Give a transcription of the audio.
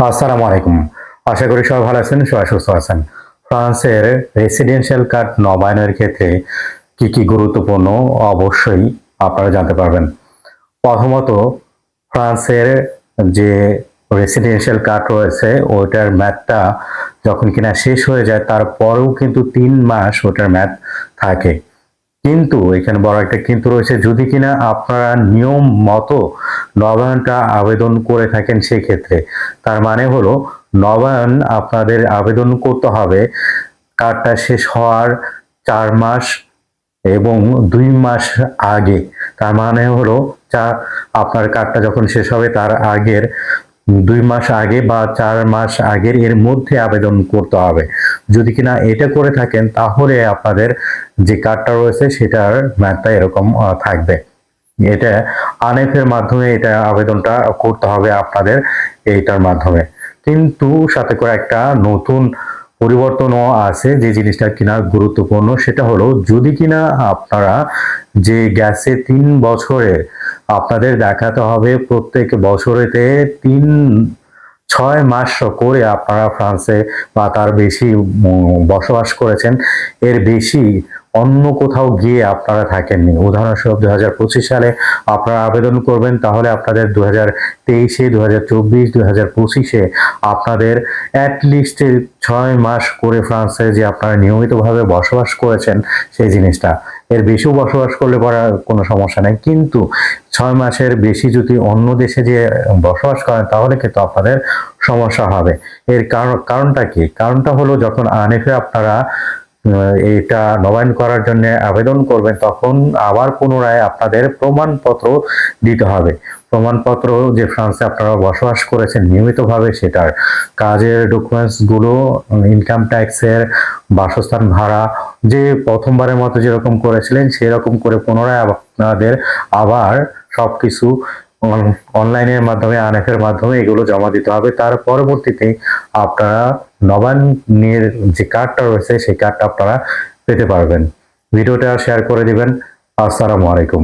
আসসালামু আলাইকুম। আশা করি সবাই ভালো আছেন, সবাই সুস্থ আছেন। ফ্রান্সের রেসিডেন্সিয়াল কার্ড নবায়নের ক্ষেত্রে কি, কি গুরুত্বপূর্ণ অবশ্যই আপনারা জানতে পারবেন। প্রথমত ফ্রান্সের যে রেসিডেন্সিয়াল কার্ড রয়েছে ওইটার মেয়াদটা যখন কিনা শেষ হয়ে যায় তারপরেও কিন্তু ৩ মাস ওটার মেয়াদ থাকে। কিন্তু এখানে বড় একটা কিন্তু রয়েছে, যদি কিনা আপনারা নিয়ম মতো নবায়নটা আবেদন করে থাকেন সেক্ষেত্রে। তার মানে হলো নবায়ন আপনাদের আবেদন করতে হবে কার্ডটা শেষ হওয়ার ৪ মাস এবং ২ মাস আগে। তার মানে হলো আপনার কার্ডটা যখন শেষ হবে তার আগের ২ মাস আগে বা ৪ মাস আগের এর মধ্যে আবেদন করতে হবে। যদি কিনা এটা করে থাকেন তাহলে আপনাদের যে কার্ডটা রয়েছে সেটার মেয়াদটা এরকম থাকবে। এটা আনএফ-এর মাধ্যমে এটা আবেদনটা করতে হবে আপনাদের এইটার মাধ্যমে। কিন্তু সাথে করে একটা নতুন পরিবর্তনও আছে যে জিনিসটা কিনা গুরুত্বপূর্ণ, সেটা হলো যদি কিনা আপনারা যে গ্যাসে ৩ বছরে আপনাদের দেখাতে হবে প্রত্যেক বছরেতে ৬ মাস করে আপনারা ফ্রান্সে বা তার বেশি বসবাস করেছেন, এর বেশি অন্য কোথাও গিয়ে আপনারা থাকেননি। উদাহরণস্বরূপ ২০২৫ সালে আপনারা আবেদন করবেন, তাহলে আপনাদের ২০২৩-এ, ২০২৪, ২০২৫-এ আপনাদের এটলিস্ট ৬ মাস করে ফ্রান্সে যে আপনারা নিয়মিতভাবে বসবাস করেছেন সেই জিনিসটা। এর বেশিও বসবাস করলে পরে কোনো সমস্যা নাই। কিন্তু ৬ মাসের বেশি যদি অন্য দেশে যেয়ে বসবাস করেন তাহলে কিন্তু আপনাদের সমস্যা হবে। এর কারণটা কি? কারণটা হলো যখন আনএফ-এ আপনারা এটা নবায়ন করার জন্য আবেদন করবেন তখন আবার পুনরায় আপনাদের প্রমাণপত্র দিতে হবে। প্রমাণপত্র যে ফ্রান্সে আপনারা বসবাস করেছেন নিয়মিতভাবে সেটার কাজের ডকুমেন্টস গুলো, ইনকাম ট্যাক্সের, বাসস্থান ভাড়া, যে প্রথমবারের মতো যেরকম করেছিলেন সেরকম করে পুনরায় আপনাদের আবার সবকিছু অনলাইনের মাধ্যমে, আনএফ-এর মাধ্যমে এগুলো জমা দিতে হবে। তার পরবর্তীতে আপনারা নবায়নের যে কার্ডটা রয়েছে সেই কার্ডটা আপনারা পেতে পারবেন। ভিডিওটা শেয়ার করে দিবেন। আসসালামু আলাইকুম।